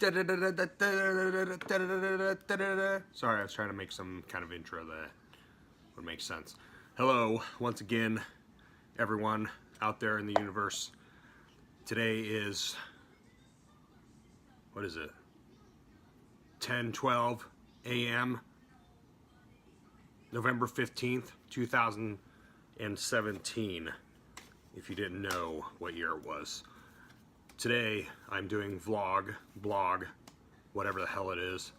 Sorry, I was trying to make some kind of intro that would make sense. Hello, once again, everyone out there in the universe. Today is, what is it? 10:12 a.m. November 15th, 2017. If you didn't know what year it was. Today, I'm doing vlog, blog, whatever the hell it is,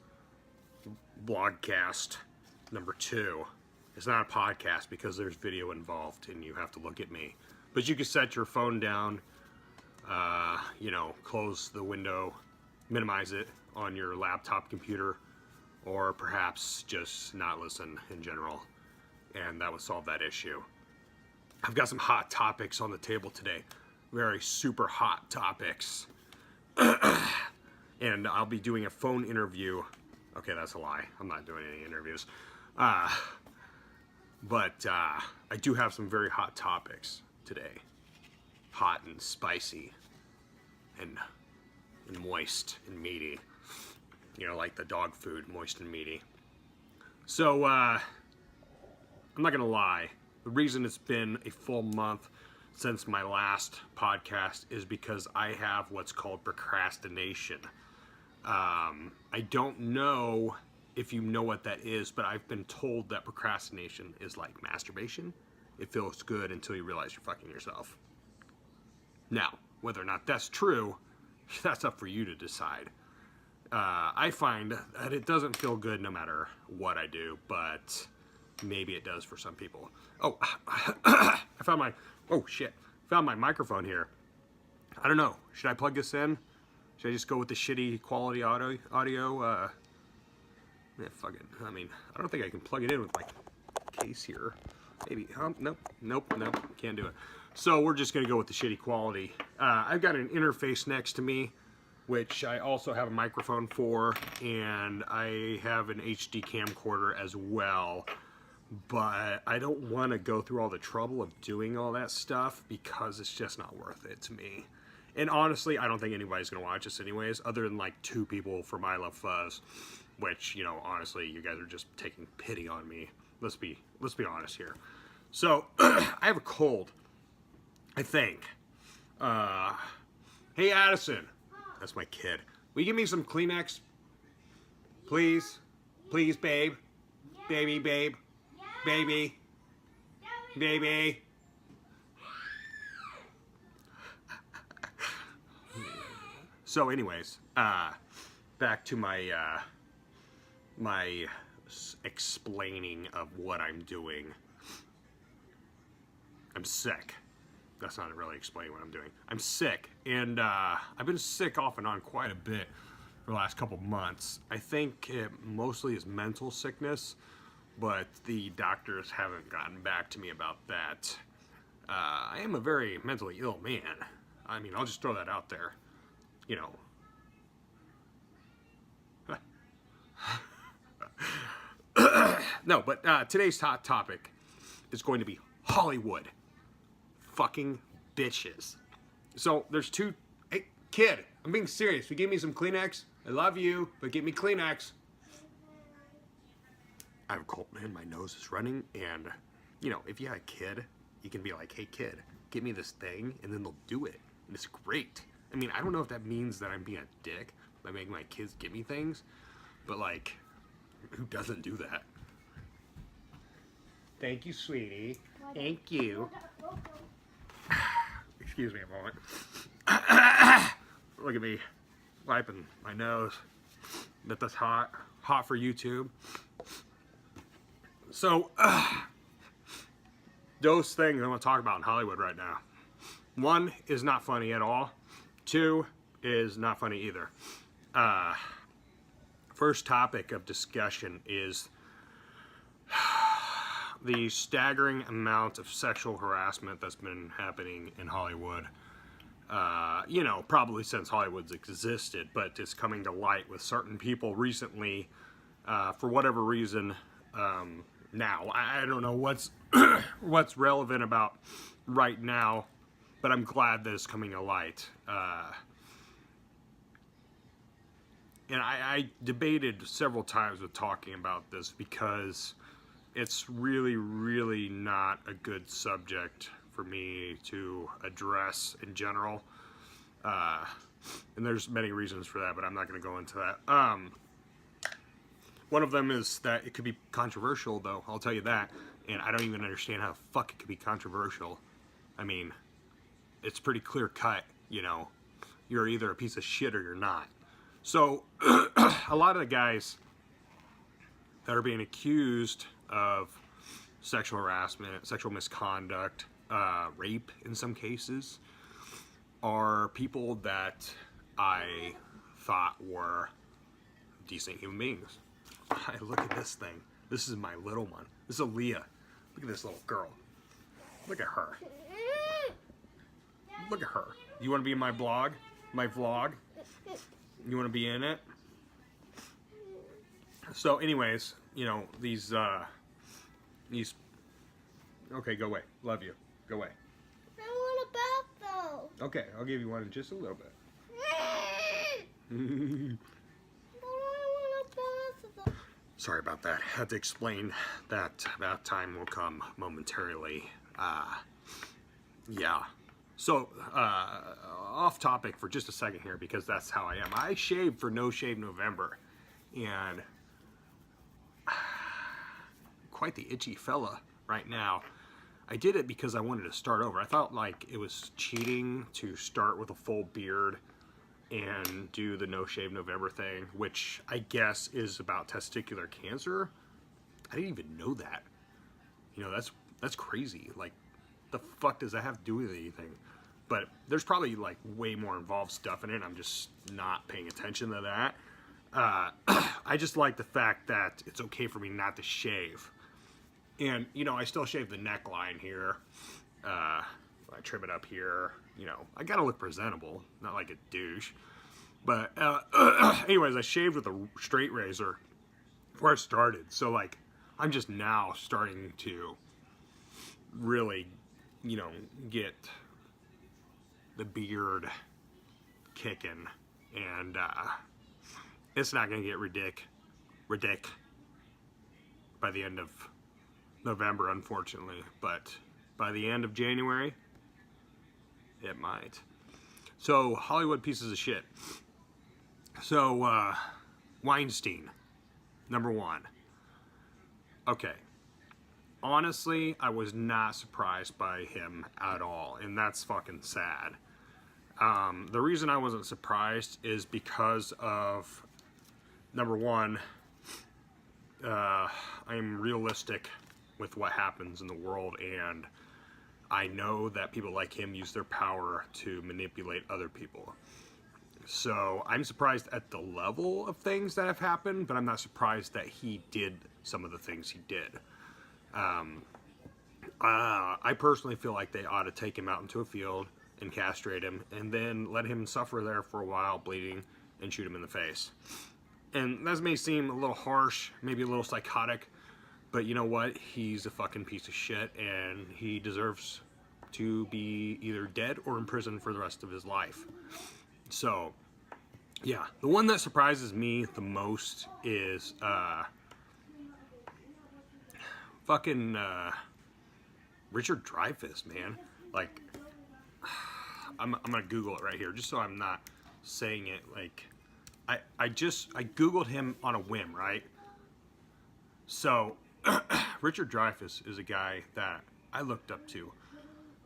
blogcast number 2. It's not a podcast because there's video involved and you have to look at me. But you can set your phone down, close the window, minimize it on your laptop computer, or perhaps just not listen in general, and that would solve that issue. I've got some hot topics on the table today. Very super hot topics. And I'll be doing a phone interview. Okay, that's a lie. I'm not doing any interviews. But I do have some very hot topics today. Hot and spicy and moist and meaty. You know, like the dog food, moist and meaty. So, I'm not gonna lie. The reason it's been a full month since my last podcast is because I have what's called procrastination. I don't know if you know what that is, but I've been told that procrastination is like masturbation. It feels good until you realize you're fucking yourself. Now, whether or not that's true, that's up for you to decide. I find that it doesn't feel good no matter what I do, but maybe it does for some people. Oh, I found my, found my microphone here. I don't know, should I plug this in? Should I just go with the shitty quality audio? Yeah, fuck it. I mean, I don't think I can plug it in with my case here. Maybe, nope, can't do it. So we're just gonna go with the shitty quality. I've got an interface next to me, which I also have a microphone for, and I have an HD camcorder as well. But I don't want to go through all the trouble of doing all that stuff because it's just not worth it to me. And honestly, I don't think anybody's going to watch this anyways, other than like 2 people from I Love Fuzz, which, you know, honestly, you guys are just taking pity on me. Let's be honest here. So, I have a cold, I think. Hey, Addison. That's my kid. Will you give me some Kleenex? Please? Please, babe? Baby, babe? Baby. Baby. So anyways, back to my my explaining of what I'm doing. I'm sick. That's not really explaining what I'm doing. I'm sick, and I've been sick off and on quite a bit for the last couple months. I think it mostly is mental sickness, but the doctors haven't gotten back to me about that. I am a very mentally ill man. I mean, I'll just throw that out there. You know. No, but today's hot topic is going to be Hollywood. Fucking bitches. So there's 2... Hey, kid, I'm being serious. Will you give me some Kleenex? I love you, but give me Kleenex. I have a cold, man. My nose is running, and you know, if you have a kid, you can be like, "Hey, kid, give me this thing," and then they'll do it, and it's great. I mean, I don't know if that means that I'm being a dick by making my kids give me things, but like, who doesn't do that? Thank you, sweetie. Thank you. Excuse me a moment. Look at me wiping my nose. Bet that's hot. Hot for YouTube. So, those things I want to talk about in Hollywood right now. 1 is not funny at all. 2 is not funny either. First topic of discussion is the staggering amount of sexual harassment that's been happening in Hollywood. You know, probably since Hollywood's existed, but it's coming to light with certain people recently, for whatever reason. Now, I don't know what's what's relevant about right now, but I'm glad that it's coming to light. and I debated several times with talking about this because it's really, really not a good subject for me to address in general. And there's many reasons for that, but I'm not going to go into that. One of them is that it could be controversial, though, I'll tell you that. And I don't even understand how the fuck it could be controversial. I mean, it's pretty clear cut, you know. You're either a piece of shit or you're not. So, a lot of the guys that are being accused of sexual harassment, sexual misconduct, rape in some cases, are people that I thought were decent human beings. Look at this thing. This is my little one. This is Aaliyah. Look at this little girl. Look at her. Look at her. You want to be in my blog? My vlog? You want to be in it? So anyways, you know, these, okay, go away. Love you. Go away. I want a bath though. Okay, I'll give you one in just a little bit. Sorry about that. Had to explain that that time will come momentarily. Yeah. So, off topic for just a second here because that's how I am. I shaved for No Shave November, and quite the itchy fella right now. I did it because I wanted to start over. I felt like it was cheating to start with a full beard and do the No Shave November thing, which I guess is about testicular cancer. I didn't even know that. You know, that's crazy. Like, the fuck does that have to do with anything? But there's probably like way more involved stuff in it. I'm just not paying attention to that. I just like the fact that it's okay for me not to shave. And, you know, I still shave the neckline here. I trim it up here. You know, I gotta look presentable, not like a douche. But anyways, I shaved with a straight razor before I started. So, like, I'm just now starting to really, you know, get the beard kicking. And it's not gonna get ridic by the end of November, unfortunately. But by the end of January, it might. So, Hollywood pieces of shit. So, Weinstein, number one. Okay. Honestly, I was not surprised by him at all, and that's fucking sad. The reason I wasn't surprised is because of, number one, I'm realistic with what happens in the world, and I know that people like him use their power to manipulate other people. So I'm surprised at the level of things that have happened, but I'm not surprised that he did some of the things he did. I personally feel like they ought to take him out into a field and castrate him, and then let him suffer there for a while, bleeding, and shoot him in the face. And that may seem a little harsh, maybe a little psychotic, but you know what? He's a fucking piece of shit, and he deserves to be either dead or in prison for the rest of his life. So, yeah. The one that surprises me the most is, fucking, Richard Dreyfuss, man. Like, I'm gonna Google it right here, just so I'm not saying it like... I Googled him on a whim, right? So, Richard Dreyfuss is a guy that I looked up to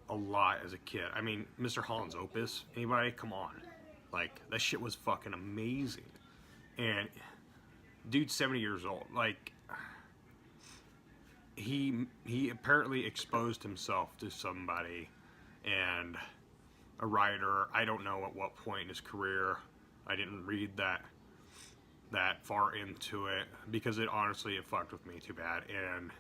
a lot as a kid. I mean, Mr. Holland's Opus, anybody? Come on. Like, that shit was fucking amazing. And, dude's 70 years old. Like, he apparently exposed himself to somebody, and a writer, I don't know at what point in his career. I didn't read that far into it, because it honestly, it fucked with me too bad. And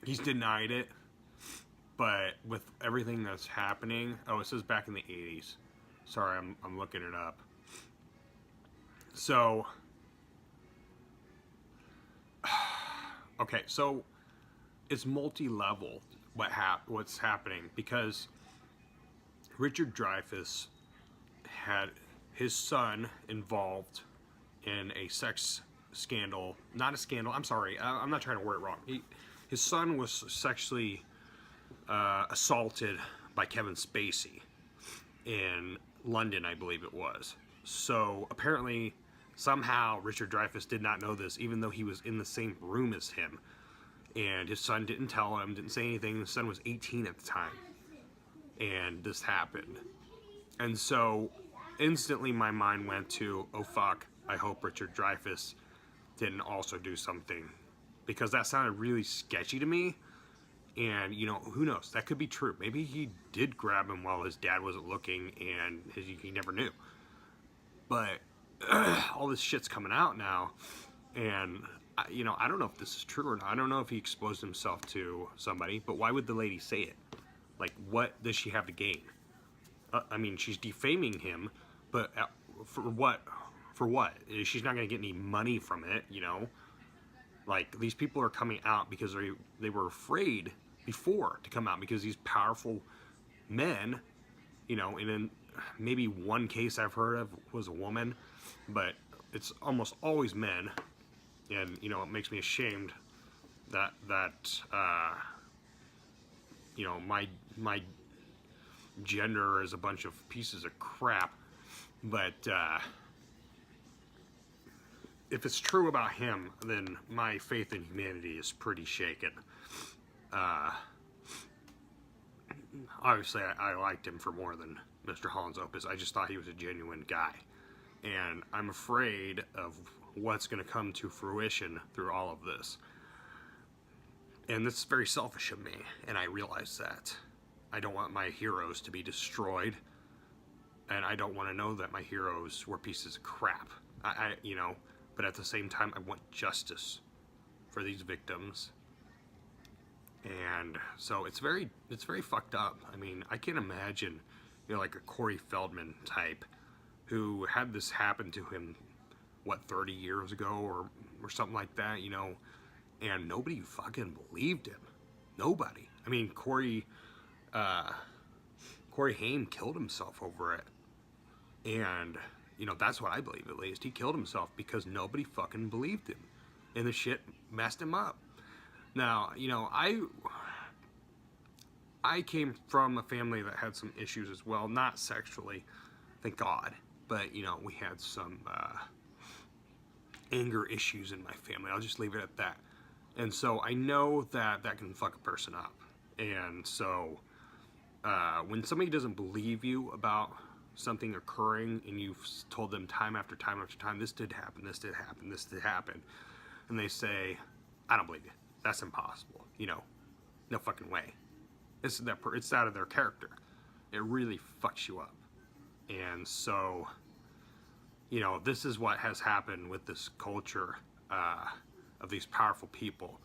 he's denied it, but with everything that's happening, oh, it says back in the 80s. Sorry, I'm looking it up. So, okay, so it's multi-level. what's happening, because Richard Dreyfuss had his son involved in a sex scandal. Not a scandal. I'm sorry. I'm not trying to word it wrong. His son was sexually assaulted by Kevin Spacey in London, I believe it was. So apparently, somehow, Richard Dreyfuss did not know this, even though he was in the same room as him. And his son didn't tell him, didn't say anything. The son was 18 at the time. And this happened. And so, instantly my mind went to, oh fuck, I hope Richard Dreyfuss didn't also do something. Because that sounded really sketchy to me. And, you know, who knows? That could be true. Maybe he did grab him while his dad wasn't looking, and he never knew. But all this shit's coming out now, and, you know, I don't know if this is true or not. I don't know if he exposed himself to somebody, but why would the lady say it? Like, what does she have to gain? I mean, she's defaming him, but for what? For what? She's not going to get any money from it, you know? Like, these people are coming out because they were afraid before to come out, because these powerful men, you know, and in maybe one case I've heard of was a woman, but it's almost always men, and, you know, it makes me ashamed that you know, my gender is a bunch of pieces of crap, but if it's true about him, then my faith in humanity is pretty shaken. Obviously, I liked him for more than Mr. Holland's Opus. I just thought he was a genuine guy. And I'm afraid of what's going to come to fruition through all of this. And this is very selfish of me, and I realize that. I don't want my heroes to be destroyed, and I don't want to know that my heroes were pieces of crap. You know, but at the same time, I want justice for these victims. And so it's very fucked up. I mean, I can't imagine, you know, like a Corey Feldman type who had this happen to him, what, 30 years ago or something like that, you know, and nobody fucking believed him. Nobody. I mean, Corey Haim killed himself over it. And, you know, that's what I believe, at least. He killed himself because nobody fucking believed him. And the shit messed him up. Now, you know, I came from a family that had some issues as well. Not sexually, thank God. But, you know, we had some anger issues in my family. I'll just leave it at that. And so I know that that can fuck a person up. And so when somebody doesn't believe you about something occurring, and you've told them time after time after time, this did happen, this did happen, this did happen, and they say, I don't believe you. That's impossible. You know, no fucking way. It's out of their character. It really fucks you up. And so, you know, this is what has happened with this culture of these powerful people,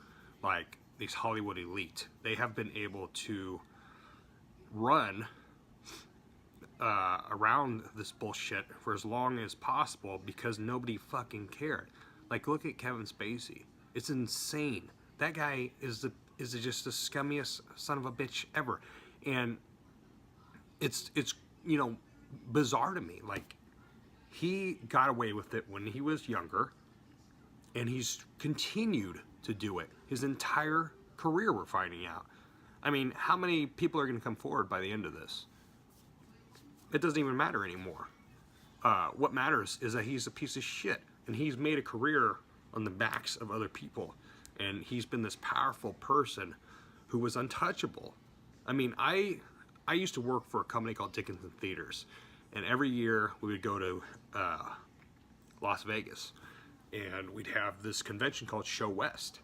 like these Hollywood elite. They have been able to run around this bullshit for as long as possible because nobody fucking cared. Like, look at Kevin Spacey. It's insane. That guy is just the scummiest son of a bitch ever. And it's you know, bizarre to me. Like, he got away with it when he was younger, and he's continued to do it his entire career, we're finding out. I mean, how many people are going to come forward by the end of this? It doesn't even matter anymore. What matters is that he's a piece of shit, and he's made a career on the backs of other people, and he's been this powerful person who was untouchable. I mean, I used to work for a company called Dickinson Theaters, and every year we would go to Las Vegas, and we'd have this convention called Show West.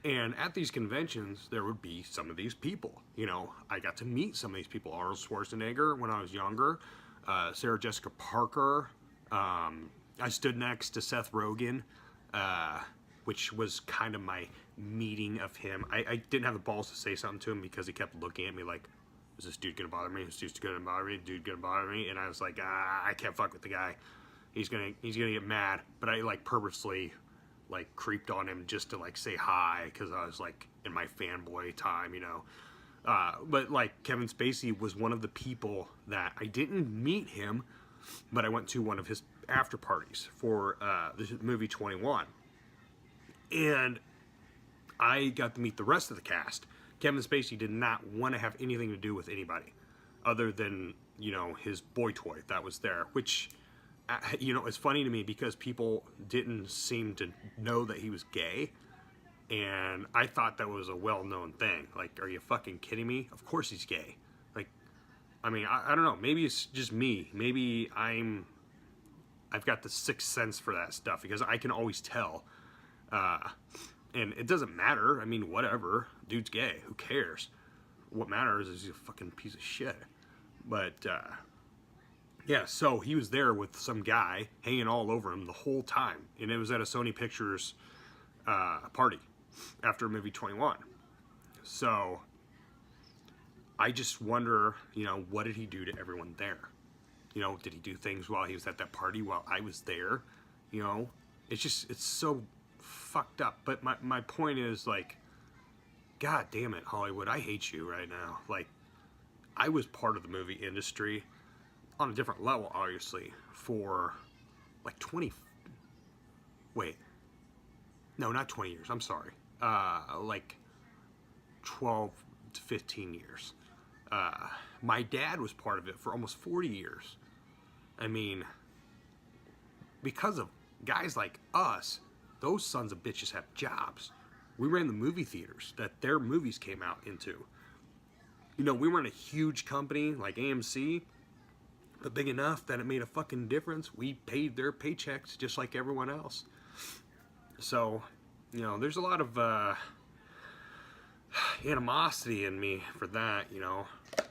And at these conventions, there would be some of these people. You know, I got to meet some of these people. Arnold Schwarzenegger when I was younger, Sarah Jessica Parker. I stood next to Seth Rogen, which was kind of my meeting of him. I didn't have the balls to say something to him because he kept looking at me like, is this dude gonna bother me? Is this dude gonna bother me? Dude gonna bother me? And I was like, I can't fuck with the guy. He's gonna get mad. But I like purposely like creeped on him just to like say hi, because I was like in my fanboy time, you know. But like Kevin Spacey was one of the people that I didn't meet him, but I went to one of his after parties for the movie 21. And I got to meet the rest of the cast. Kevin Spacey did not want to have anything to do with anybody other than, you know, his boy toy that was there, which, you know, it's funny to me because people didn't seem to know that he was gay. And I thought that was a well-known thing. Like, are you fucking kidding me? Of course he's gay. Like, I mean, I don't know. Maybe it's just me. Maybe I've got the sixth sense for that stuff because I can always tell. And it doesn't matter. I mean, whatever. Dude's gay. Who cares? What matters is he's a fucking piece of shit. But, yeah, so he was there with some guy hanging all over him the whole time. And it was at a Sony Pictures party after movie 21. So I just wonder, you know, what did he do to everyone there? You know, did he do things while he was at that party while I was there? You know, it's just, it's so fucked up. But my point is, like, God damn it, Hollywood, I hate you right now. Like, I was part of the movie industry on a different level, obviously, for like 20, wait, no, not 20 years, I'm sorry, like 12 to 15 years. My dad was part of it for almost 40 years. I mean, because of guys like us, those sons of bitches have jobs. We ran the movie theaters that their movies came out into. You know, we weren't a huge company like AMC, but big enough that it made a fucking difference. We paid their paychecks just like everyone else. So, you know, there's a lot of animosity in me for that, you know.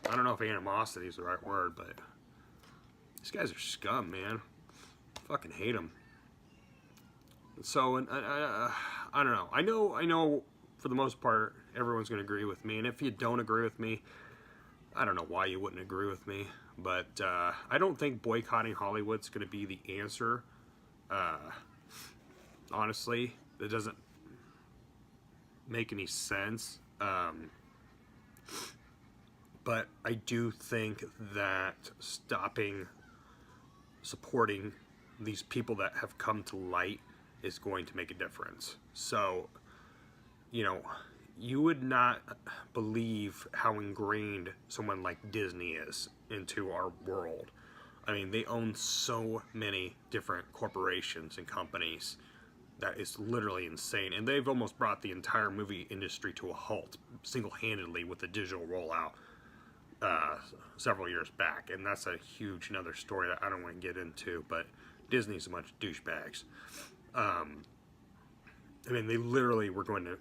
I don't know if animosity is the right word, but these guys are scum, man. Fucking hate them. So, and I don't know. I know for the most part, everyone's going to agree with me. And if you don't agree with me, I don't know why you wouldn't agree with me. But I don't think boycotting Hollywood's going to be the answer. Honestly, it doesn't make any sense. But I do think that supporting these people that have come to light is going to make a difference. So, you know, you would not believe how ingrained someone like Disney is into our world. I mean, they own so many different corporations and companies that is literally insane. And they've almost brought the entire movie industry to a halt single-handedly with the digital rollout several years back. And that's a huge another story that I don't want to get into, but Disney's a bunch of douchebags. I mean, they literally were going to...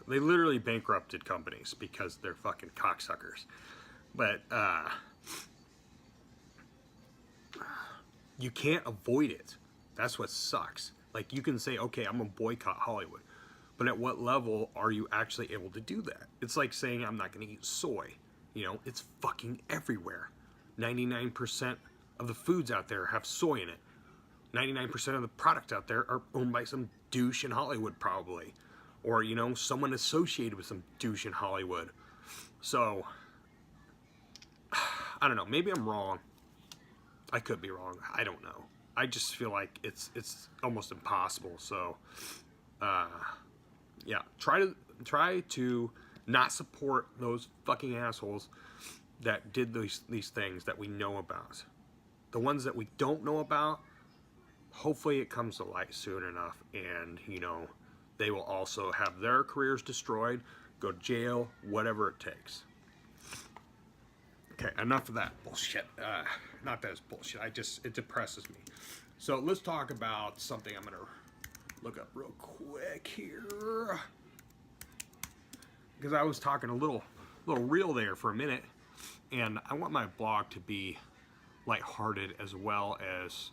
They literally bankrupted companies because they're fucking cocksuckers. But you can't avoid it. That's what sucks. Like, you can say, okay, I'm gonna boycott Hollywood. But at what level are you actually able to do that? It's like saying I'm not gonna eat soy. You know, it's fucking everywhere. 99% of the foods out there have soy in it. 99% of the products out there are owned by some douche in Hollywood, probably. Or, you know, someone associated with some douche in Hollywood. So, I don't know. Maybe I'm wrong. I could be wrong. I don't know. I just feel like it's almost impossible. So, yeah. Try to not support those fucking assholes that did these things that we know about. The ones that we don't know about, hopefully it comes to light soon enough, and, you know, they will also have their careers destroyed, go to jail, whatever it takes. Okay, enough of that bullshit. Not that it's bullshit, it depresses me. So let's talk about something I'm gonna look up real quick here. Because I was talking a little real there for a minute, and I want my blog to be lighthearted as well as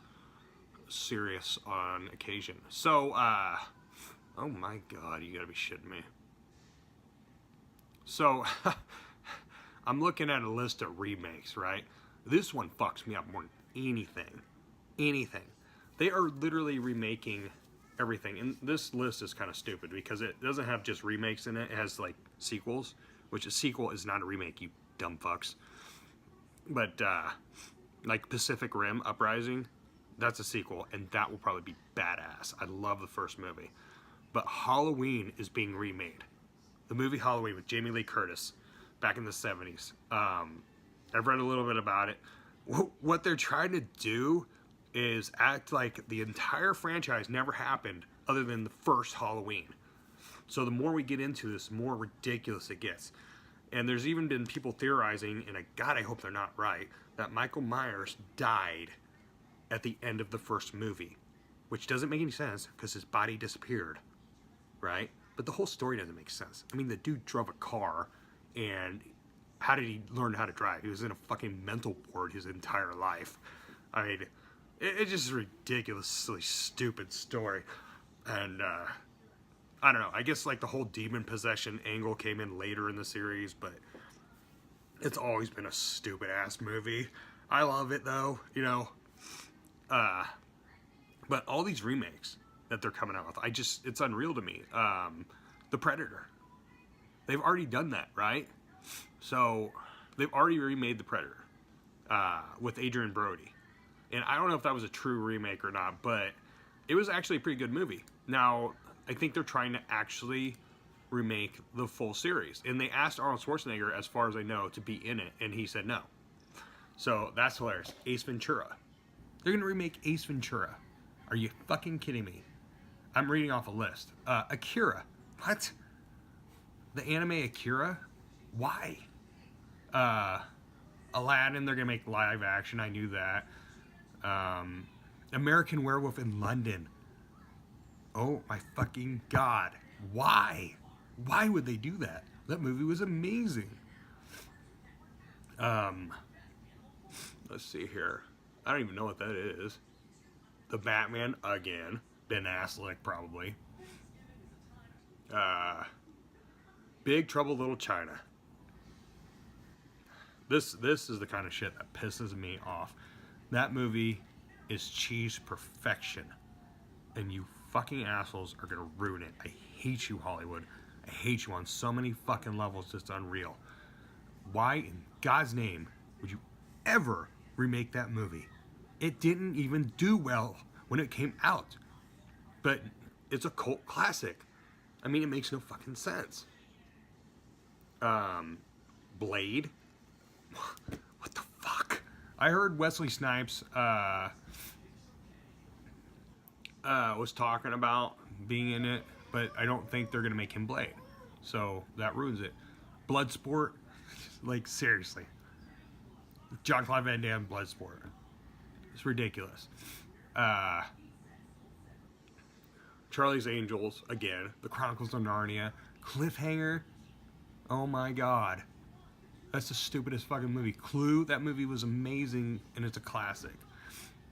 serious on occasion. So, oh my God, you gotta be shitting me. So, I'm looking at a list of remakes, right? This one fucks me up more than anything. Anything. They are literally remaking everything. And this list is kind of stupid because it doesn't have just remakes in it. It has like sequels, which a sequel is not a remake, you dumb fucks. But like Pacific Rim Uprising, that's a sequel, and that will probably be badass. I love the first movie. But Halloween is being remade. The movie Halloween with Jamie Lee Curtis back in the 70s. I've read a little bit about it. What they're trying to do is act like the entire franchise never happened other than the first Halloween. So the more we get into this, the more ridiculous it gets. And there's even been people theorizing, and God, I hope they're not right, that Michael Myers died at the end of the first movie. Which doesn't make any sense because his body disappeared, right? But the whole story doesn't make sense. I mean, the dude drove a car, and how did he learn how to drive? He was in a fucking mental ward his entire life. I mean, it's just a ridiculously stupid story. And, I don't know. I guess, like, the whole demon possession angle came in later in the series, but it's always been a stupid-ass movie. I love it, though, you know. But all these remakes that they're coming out with, it's unreal to me. The Predator. They've already done that, right? So, they've already remade The Predator with Adrian Brody. And I don't know if that was a true remake or not, but it was actually a pretty good movie. Now, I think they're trying to actually remake the full series. And they asked Arnold Schwarzenegger, as far as I know, to be in it, and he said no. So, that's hilarious. Ace Ventura. They're going to remake Ace Ventura. Are you fucking kidding me? I'm reading off a list. Akira. What? The anime Akira? Why? Aladdin, they're going to make live action. I knew that. American Werewolf in London. Oh my fucking God. Why? Why would they do that? That movie was amazing. Let's see here. I don't even know what that is. The Batman again. Ben Affleck probably. Big Trouble Little China. This is the kind of shit that pisses me off. That movie is cheese perfection. And you fucking assholes are gonna ruin it. I hate you, Hollywood. I hate you on so many fucking levels, it's unreal. Why in God's name would you ever remake that movie? It didn't even do well when it came out. But it's a cult classic. I mean, it makes no fucking sense. Blade? What the fuck? I heard Wesley Snipes was talking about being in it, but I don't think they're gonna make him Blade. So that ruins it. Bloodsport? Like, seriously. Jean-Claude Van Damme, Bloodsport. It's ridiculous. Charlie's Angels, again. The Chronicles of Narnia. Cliffhanger. Oh my God. That's the stupidest fucking movie. Clue, that movie was amazing, and it's a classic.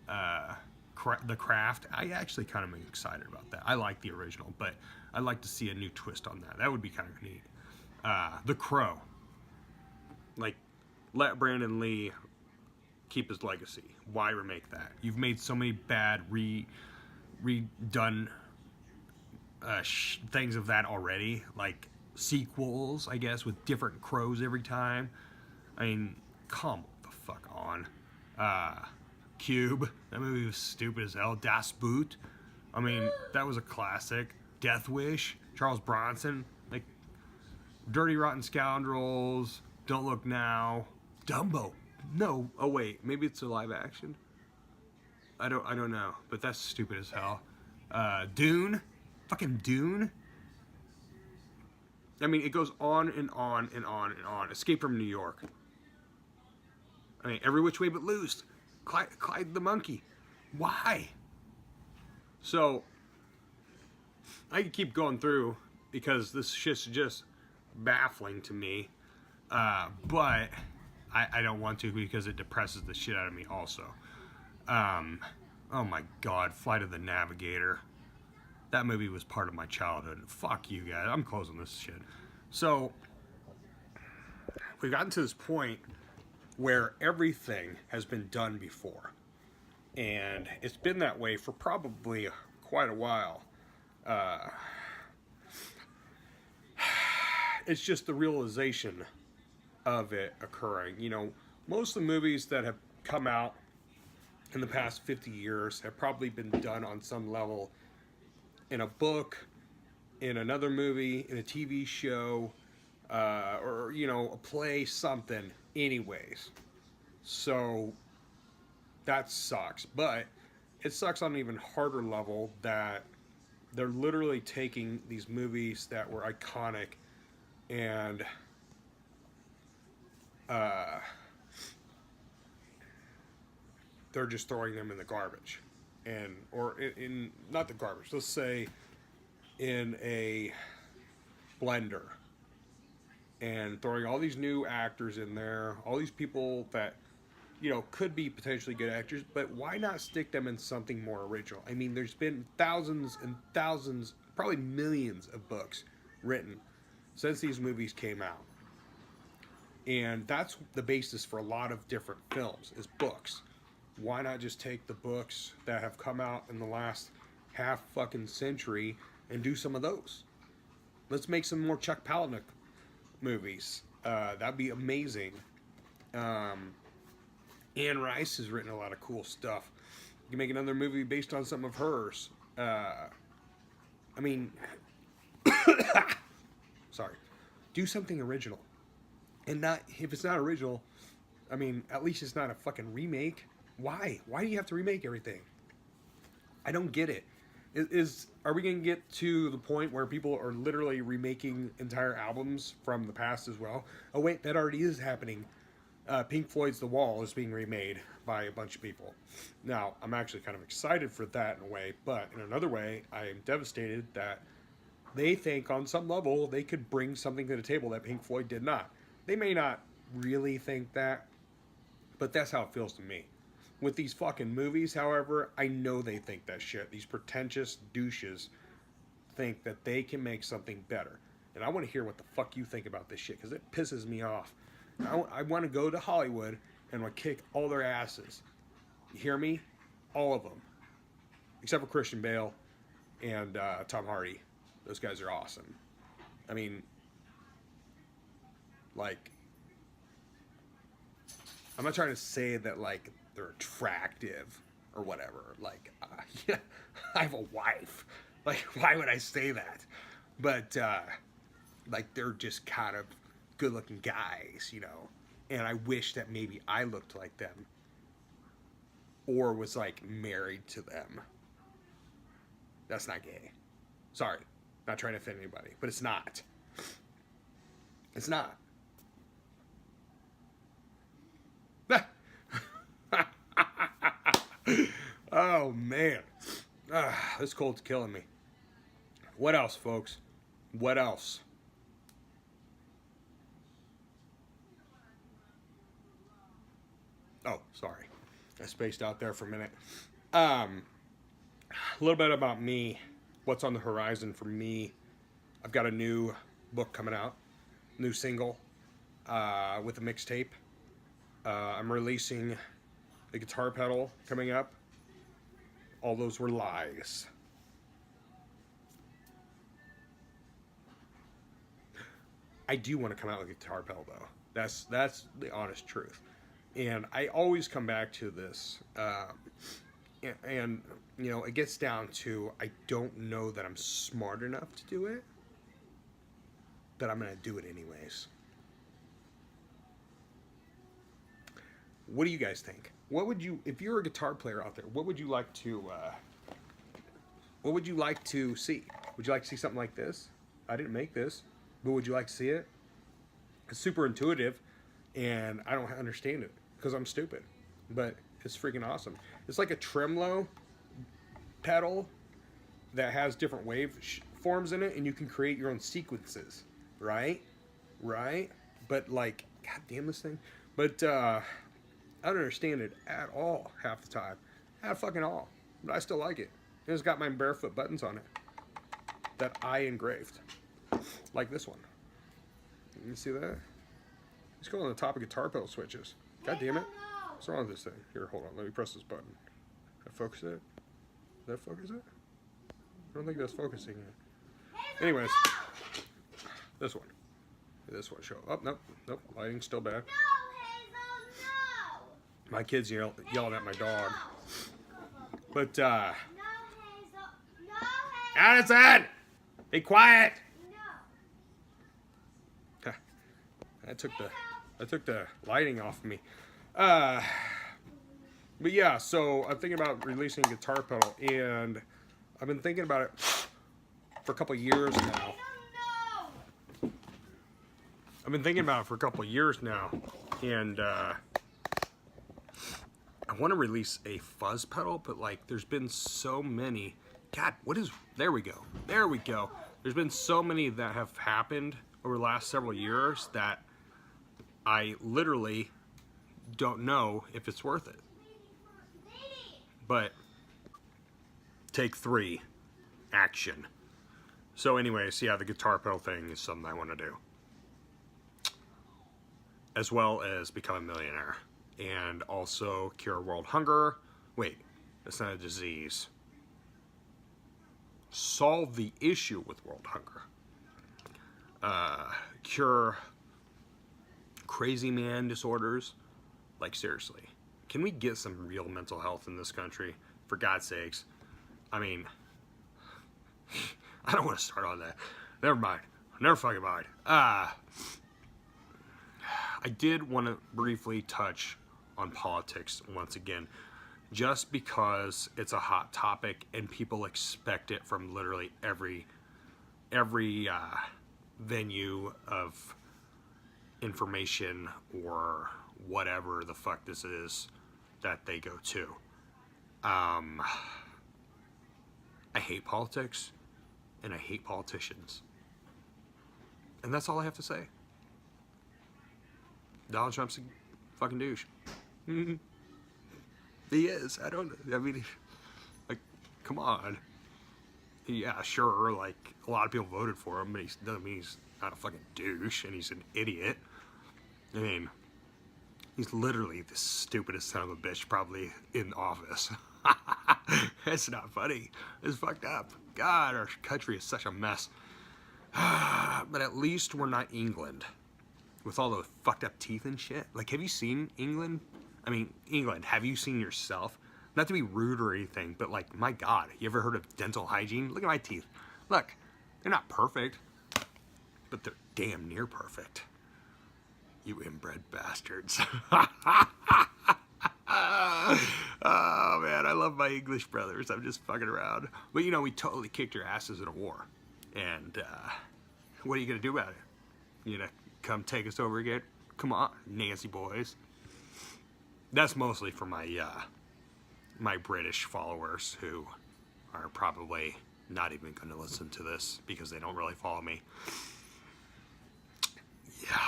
The Craft, I actually kind of am excited about that. I like the original, but I'd like to see a new twist on that. That would be kind of neat. The Crow. Like, let Brandon Lee keep his legacy. Why remake that? You've made so many bad redone things of that already, like sequels, I guess, with different crows every time. I mean, come the fuck on. Cube, that movie was stupid as hell. Das Boot, I mean, that was a classic. Death Wish, Charles Bronson, like Dirty Rotten Scoundrels, Don't Look Now, Dumbo. No, oh wait, maybe it's a live action. I don't know, but that's stupid as hell. Dune, fucking Dune. I mean, it goes on and on and on and on. Escape from New York. I mean, Every Which Way But Loose. Clyde the Monkey. Why? So, I could keep going through because this shit's just baffling to me. But I don't want to because it depresses the shit out of me also. Oh my God, Flight of the Navigator. That movie was part of my childhood. Fuck you guys. I'm closing this shit. So, we've gotten to this point where everything has been done before. And it's been that way for probably quite a while. it's just the realization of it occurring. You know, most of the movies that have come out in the past 50 years have probably been done on some level in a book, in another movie, in a TV show, or, you know, a play, something, anyways. So that sucks. But it sucks on an even harder level that they're literally taking these movies that were iconic and they're just throwing them in the garbage, and or in not the garbage. Let's say in a blender, and throwing all these new actors in there, all these people that, you know, could be potentially good actors, but why not stick them in something more original? I mean, there's been thousands and thousands, probably millions of books written since these movies came out. And that's the basis for a lot of different films, is books. Why not just take the books that have come out in the last half fucking century and do some of those? Let's make some more Chuck Palahniuk movies. That'd be amazing. Anne Rice has written a lot of cool stuff. You can make another movie based on some of hers. I mean, sorry. Do something original. And not, if it's not original, I mean, at least it's not a fucking remake. Why? Why do you have to remake everything? I don't get it. Are we going to get to the point where people are literally remaking entire albums from the past as well? Oh wait, that already is happening. Pink Floyd's The Wall is being remade by a bunch of people. Now, I'm actually kind of excited for that in a way, but in another way, I am devastated that they think on some level they could bring something to the table that Pink Floyd did not. They may not really think that, but that's how it feels to me. With these fucking movies, however, I know they think that shit. These pretentious douches think that they can make something better. And I want to hear what the fuck you think about this shit, because it pisses me off. I want to go to Hollywood and I kick all their asses. You hear me? All of them. Except for Christian Bale and Tom Hardy. Those guys are awesome. I mean, like, I'm not trying to say that, like, they're attractive or whatever. Like, yeah, I have a wife. Like, why would I say that? But, like, they're just kind of good-looking guys, you know. And I wish that maybe I looked like them. Or was, like, married to them. That's not gay. Sorry. Not trying to offend anybody. But it's not. It's not. Oh, man. This cold's killing me. What else, folks? What else? Oh, sorry. I spaced out there for a minute. A little bit about me. What's on the horizon for me. I've got a new book coming out. New single with a mixtape. I'm releasing the guitar pedal coming up. All those were lies. I do want to come out with a guitar pedal, though. That's the honest truth. And I always come back to this. And, you know, it gets down to, I don't know that I'm smart enough to do it. But I'm going to do it anyways. What do you guys think? What would you, if you're a guitar player out there, what would you like to see? Would you like to see something like this? I didn't make this, but would you like to see it? It's super intuitive, and I don't understand it because I'm stupid, but it's freaking awesome. It's like a tremolo pedal that has different wave forms in it, and you can create your own sequences, right? But like, god damn this thing. But I don't understand it at all half the time. At fucking all. But I still like it. It's got my barefoot buttons on it that I engraved. Like this one. You see that? Let's go on the top of guitar pedal switches. God damn it. What's wrong with this thing? Here, hold on. Let me press this button. Did I focus it? Did that focus it? I don't think that's focusing. Anyways, this one. This one show. Oh, nope, nope. Lighting's still bad. No, Hazel, no. My kid's yelling at my dog. But, No, Hazel. No, Hazel. Addison! Be quiet! No. I took the lighting off of me. But yeah, so I'm thinking about releasing Guitar Pedal, and I've been thinking about it for a couple years now. No. I've been thinking about it for a couple years now, and I want to release a fuzz pedal, but like there's been so many. God, there we go. There we go. There's been so many that have happened over the last several years that I literally don't know if it's worth it. But take 3, action. So anyways, yeah, the guitar pedal thing is something I want to do. As well as become a millionaire. And also cure world hunger. Wait, that's not a disease. Solve the issue with world hunger. Cure crazy man disorders. Like, seriously. Can we get some real mental health in this country? For God's sakes. I mean, I don't want to start on that. Never mind. Never fucking mind. I did want to briefly touch on politics once again, just because it's a hot topic and people expect it from literally every venue of information or whatever the fuck this is that they go to. I hate politics and I hate politicians. And that's all I have to say. Donald Trump's a fucking douche. He is. I mean, like, come on. Yeah, sure, like, a lot of people voted for him, but he doesn't mean he's not a fucking douche and he's an idiot. I mean, he's literally the stupidest son of a bitch probably in office. That's not funny. It's fucked up. God, our country is such a mess. But at least we're not England. With all the fucked up teeth and shit. Like, have you seen England? I mean, England, have you seen yourself? Not to be rude or anything, but like, my God, you ever heard of dental hygiene? Look at my teeth. Look, they're not perfect, but they're damn near perfect. You inbred bastards. Oh, man, I love my English brothers. I'm just fucking around. But, you know, we totally kicked your asses in a war. And, what are you going to do about it? You gonna come take us over again? Come on, Nancy boys. That's mostly for my my British followers who are probably not even going to listen to this because they don't really follow me. Yeah.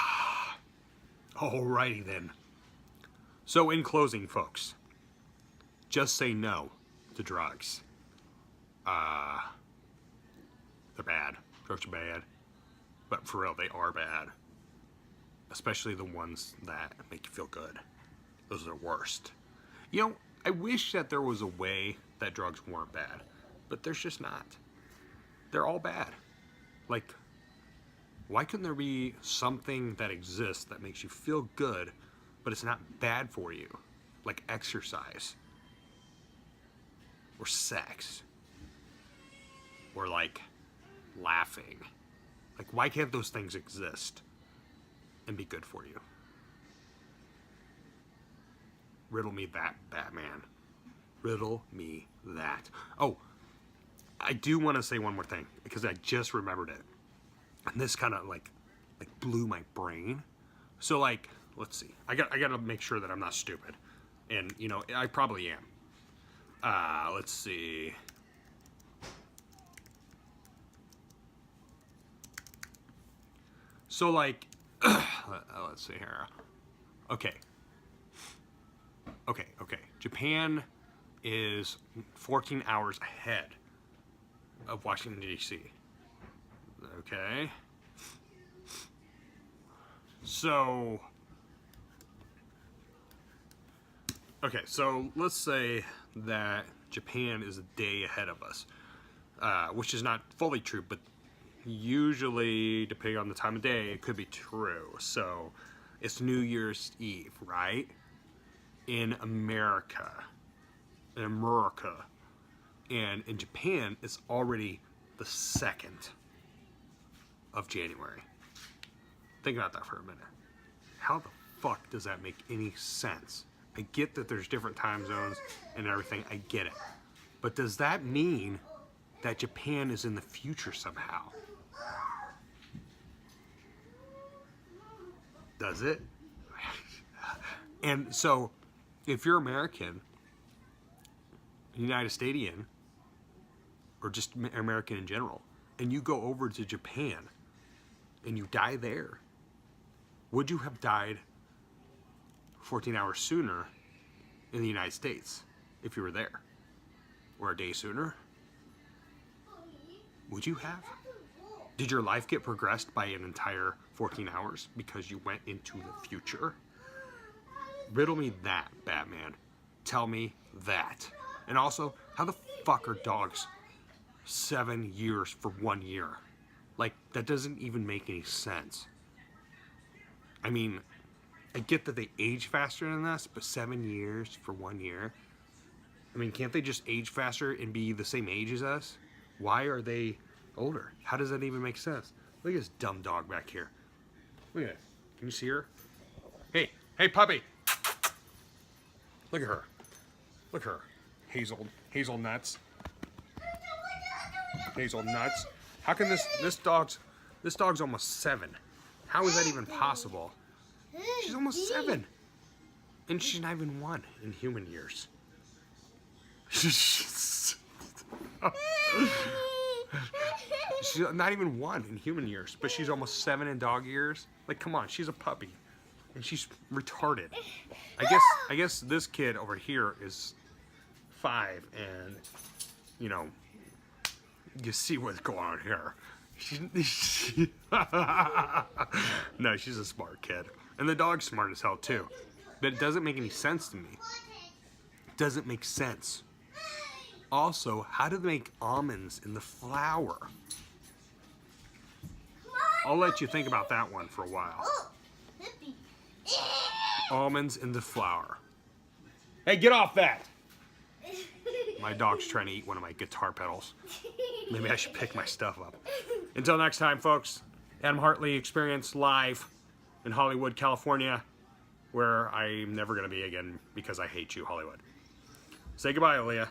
Alrighty then. So in closing, folks, just say no to drugs. They're bad. Drugs are bad. But for real, they are bad. Especially the ones that make you feel good. Those are the worst. You know, I wish that there was a way that drugs weren't bad. But there's just not. They're all bad. Like, why couldn't there be something that exists that makes you feel good, but it's not bad for you? Like exercise. Or sex. Or like, laughing. Like, why can't those things exist and be good for you? Riddle me that, Batman. Riddle me that. Oh, I do want to say one more thing because I just remembered it. And this kind of like blew my brain. So like, let's see. I got to make sure that I'm not stupid. And, you know, I probably am. Let's see. So like, let's see here. Okay. Japan is 14 hours ahead of Washington, D.C. Okay. So let's say that Japan is a day ahead of us. which is not fully true, but usually, depending on the time of day, it could be true. So it's New Year's Eve, right? In America. And in Japan, it's already the 2nd of January. Think about that for a minute. How the fuck does that make any sense? I get that there's different time zones and everything. I get it. But does that mean that Japan is in the future somehow? Does it? And so, if you're American, United Statian, or just American in general, and you go over to Japan and you die there, would you have died 14 hours sooner in the United States if you were there? Or a day sooner? Would you have? Did your life get progressed by an entire 14 hours because you went into the future? Riddle me that, Batman. Tell me that. And also, how the fuck are dogs 7 years for 1 year? Like, that doesn't even make any sense. I mean, I get that they age faster than us, but 7 years for 1 year? I mean, can't they just age faster and be the same age as us? Why are they older? How does that even make sense? Look at this dumb dog back here. Look at it. Can you see her? Hey, puppy! Look at her. Look at her. Hazelnuts. Hazelnuts. How can this dog's almost 7? How is that even possible? She's almost 7. And she's not even 1 in human years. She's not even 1 in human years, but she's almost 7 in dog years. Like, come on, she's a puppy. And she's retarded. I guess this kid over here is 5, and you know, you see what's going on here. No, she's a smart kid. And the dog's smart as hell too. But it doesn't make any sense to me. It doesn't make sense. Also, how do they make almonds in the flour? I'll let you think about that one for a while. Almonds in the flour. Hey, get off that! My dog's trying to eat one of my guitar pedals. Maybe I should pick my stuff up. Until next time, folks, Adam Hartley Experience live in Hollywood, California, where I'm never going to be again because I hate you, Hollywood. Say goodbye, Aaliyah.